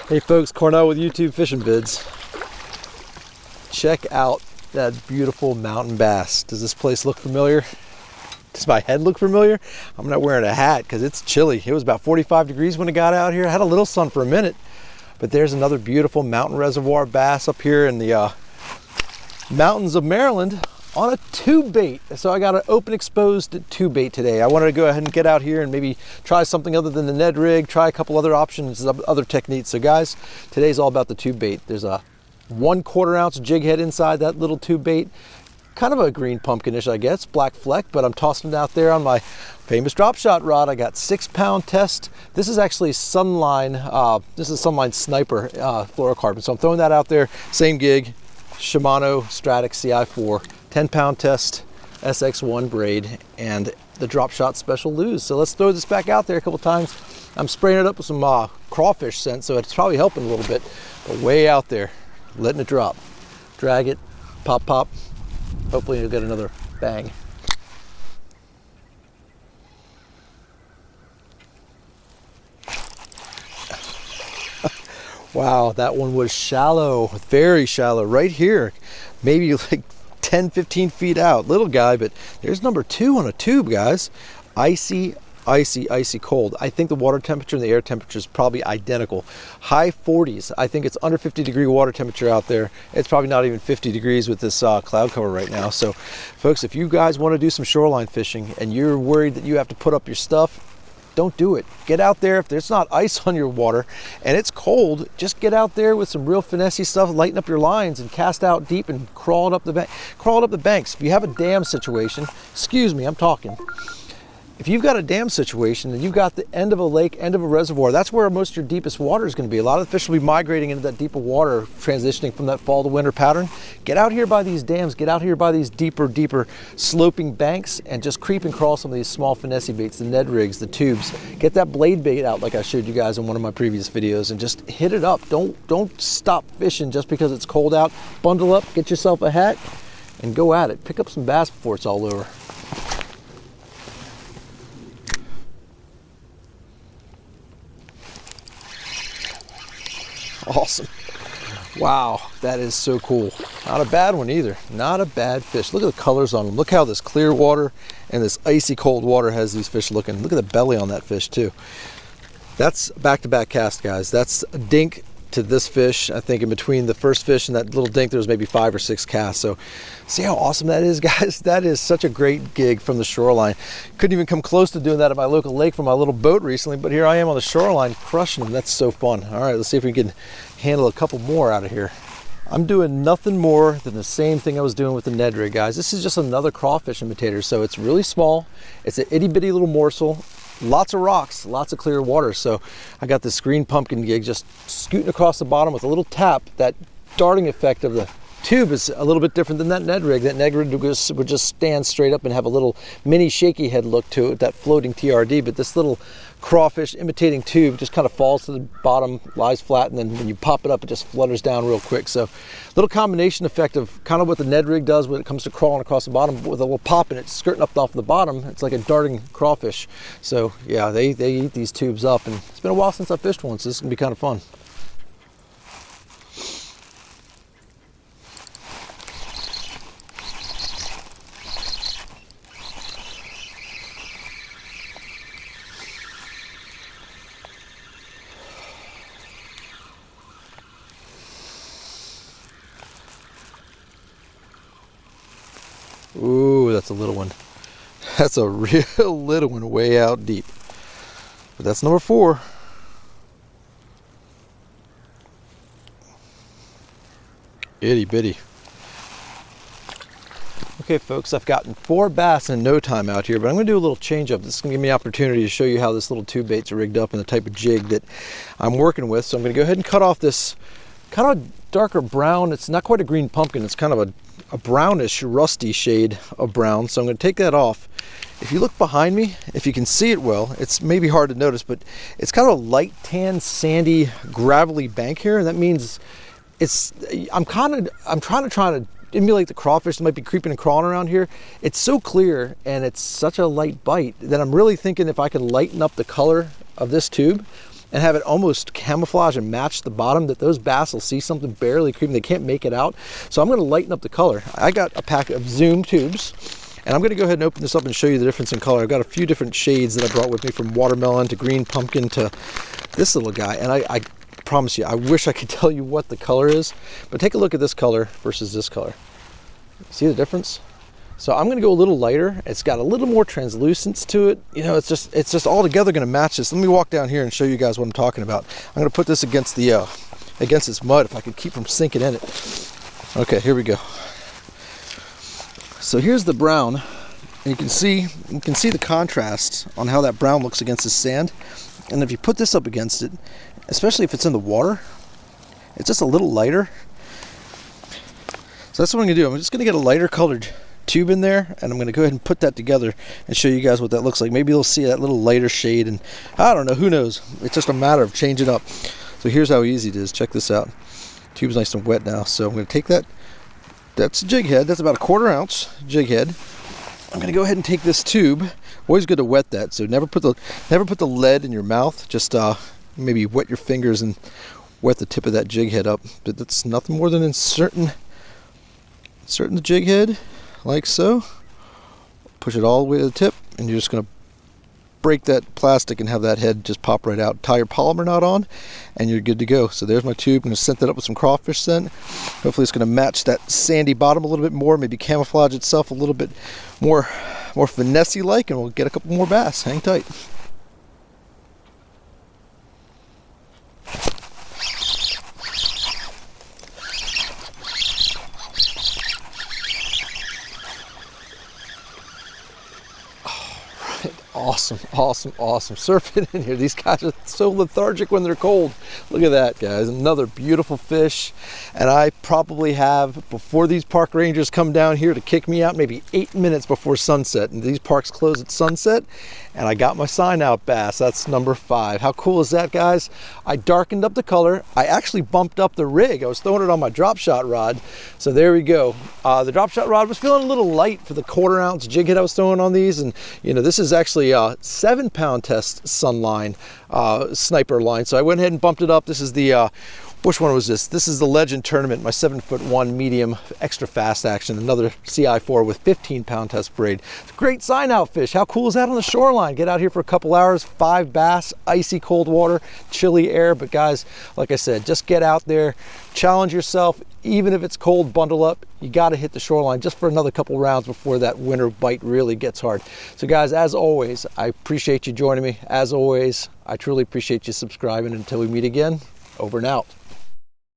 Hey folks, Cornell with YouTube Fishing Vids. Check out that beautiful mountain bass. Does this place look familiar? Does my head look familiar? I'm not wearing a hat because it's chilly. It was about 45 degrees when I got out here. I had a little sun for a minute, but there's another beautiful mountain reservoir bass up here in the mountains of Maryland on a tube bait. So I got an open exposed tube bait today. I wanted to go ahead and get out here and maybe try something other than the Ned rig, try a couple other options, other techniques. So guys, today's all about the tube bait. There's a 1/4 ounce jig head inside that little tube bait. Kind of a green pumpkinish, I guess, black fleck, but I'm tossing it out there on my famous drop shot rod. I got 6-pound test. This is actually Sunline, this is Sunline Sniper fluorocarbon. So I'm throwing that out there, same gig, Shimano Stratic CI4, 10-pound test, SX1 braid, and the drop shot special lose. So let's throw this back out there a couple times. I'm spraying it up with some crawfish scent, so it's probably helping a little bit, but way out there, letting it drop. Drag it, pop, pop. Hopefully you'll get another bang. Wow, that one was shallow, very shallow, right here. Maybe like 10, 15 feet out. Little guy, but there's number 2 on a tube, guys. Icy, icy, icy cold. I think the water temperature and the air temperature is probably identical. High 40s. I think it's under 50-degree water temperature out there. It's probably not even 50 degrees with this cloud cover right now. So folks, if you guys want to do some shoreline fishing and you're worried that you have to put up your stuff, don't do it. Get out there. If there's not ice on your water and it's cold, just get out there with some real finessey stuff, lighten up your lines and cast out deep and crawl it up the bank. Crawl it up the banks. If you have a dam situation, excuse me, I'm talking. If you've got a dam situation and you've got the end of a lake, end of a reservoir, that's where most of your deepest water is going to be. A lot of the fish will be migrating into that deeper water, transitioning from that fall to winter pattern. Get out here by these dams, get out here by these deeper sloping banks and just creep and crawl some of these small finessey baits, the Ned rigs, the tubes. Get that blade bait out like I showed you guys in one of my previous videos and just hit it up. Don't stop fishing just because it's cold out. Bundle up, get yourself a hat and go at it. Pick up some bass before it's all over. Awesome. Wow, that is so cool. Not a bad one either. Not a bad fish. Look at the colors on them. Look how this clear water and this icy cold water has these fish looking. Look at the belly on that fish too. That's back-to-back cast, guys. That's a dink to this fish. I think in between the first fish and that little dink there was maybe 5 or 6 casts. So see how awesome that is, guys? That is such a great gig from the shoreline. Couldn't even come close to doing that at my local lake from my little boat recently, but here I am on the shoreline crushing them. That's so fun. All right, let's see if we can handle a couple more out of here. I'm doing nothing more than the same thing I was doing with the Ned rig, guys. This is just another crawfish imitator. So it's really small. It's an itty bitty little morsel. Lots of rocks, lots of clear water. So I got this green pumpkin gig just scooting across the bottom with a little tap. That darting effect of the tube is a little bit different than that Ned rig. That Ned rig would just stand straight up and have a little mini shaky head look to it, that floating TRD. But this little crawfish imitating tube just kind of falls to the bottom, lies flat, and then when you pop it up, it just flutters down real quick. So little combination effect of kind of what the Ned rig does when it comes to crawling across the bottom with a little pop in it, skirting up off the bottom. It's like a darting crawfish. So yeah, they eat these tubes up, and it's been a while since I fished one, so this is gonna be kind of fun. Ooh, that's a little one. That's a real little one way out deep. But that's number 4. Itty bitty. Okay folks, I've gotten 4 bass in no time out here, but I'm going to do a little change up. This is going to give me an opportunity to show you how this little tube bait's rigged up and the type of jig that I'm working with. So I'm going to go ahead and cut off this kind of darker brown. It's not quite a green pumpkin. It's kind of a brownish, rusty shade of brown. So I'm going to take that off. If you look behind me, if you can see it well, it's maybe hard to notice, but it's kind of a light tan, sandy, gravelly bank here. And that means I'm trying to emulate the crawfish that might be creeping and crawling around here. It's so clear and it's such a light bite that I'm really thinking if I can lighten up the color of this tube and have it almost camouflage and match the bottom, that those bass will see something barely creeping. They can't make it out. So I'm going to lighten up the color. I got a pack of Zoom tubes, and I'm going to go ahead and open this up and show you the difference in color. I've got a few different shades that I brought with me, from watermelon to green pumpkin to this little guy. And I promise you, I wish I could tell you what the color is, but take a look at this color versus this color. See the difference? So I'm going to go a little lighter. It's got a little more translucence to it. You know, it's just all together going to match this. Let me walk down here and show you guys what I'm talking about. I'm going to put this against the against this mud, if I could keep from sinking in it. Okay, here we go. So here's the brown, and you can see the contrast on how that brown looks against the sand. And if you put this up against it, especially if it's in the water, it's just a little lighter. So that's what I'm gonna do. I'm just gonna get a lighter colored tube in there, and I'm gonna go ahead and put that together and show you guys what that looks like. Maybe you'll see that little lighter shade, and I don't know, who knows? It's just a matter of changing up. So here's how easy it is. Check this out. Tube's nice and wet now, so I'm gonna take that. That's a jig head. That's about a 1/4 ounce jig head. I'm gonna go ahead and take this tube. Always good to wet that. So never put the lead in your mouth. Just maybe wet your fingers and wet the tip of that jig head up. But that's nothing more than inserting the jig head like so. Push it all the way to the tip, and you're just gonna break that plastic and have that head just pop right out. Tie your polymer knot on, and you're good to go. So there's my tube. I'm gonna scent that up with some crawfish scent. Hopefully it's gonna match that sandy bottom a little bit more, maybe camouflage itself a little bit more finessey like, and we'll get a couple more bass. Hang tight. Awesome, awesome, awesome surfing in here. These guys are so lethargic when they're cold. Look at that, guys. Another beautiful fish. And I probably have, before these park rangers come down here to kick me out, maybe 8 minutes before sunset. And these parks close at sunset. And I got my sign out bass. That's number 5. How cool is that, guys? I darkened up the color. I actually bumped up the rig. I was throwing it on my drop shot rod. So there we go. The drop shot rod was feeling a little light for the 1/4 ounce jig head I was throwing on these. And you know, this is actually a 7-pound test Sunline sniper line. So I went ahead and bumped it up. This is the which one was this? This is the Legend Tournament, my 7'1" medium extra fast action, another CI4 with 15-pound test braid. It's a great sign out fish. How cool is that on the shoreline? Get out here for a couple hours, 5 bass, icy cold water, chilly air. But guys, like I said, just get out there, challenge yourself. Even if it's cold, bundle up. You got to hit the shoreline just for another couple rounds before that winter bite really gets hard. So guys, as always, I appreciate you joining me. As always, I truly appreciate you subscribing. Until we meet again, over and out.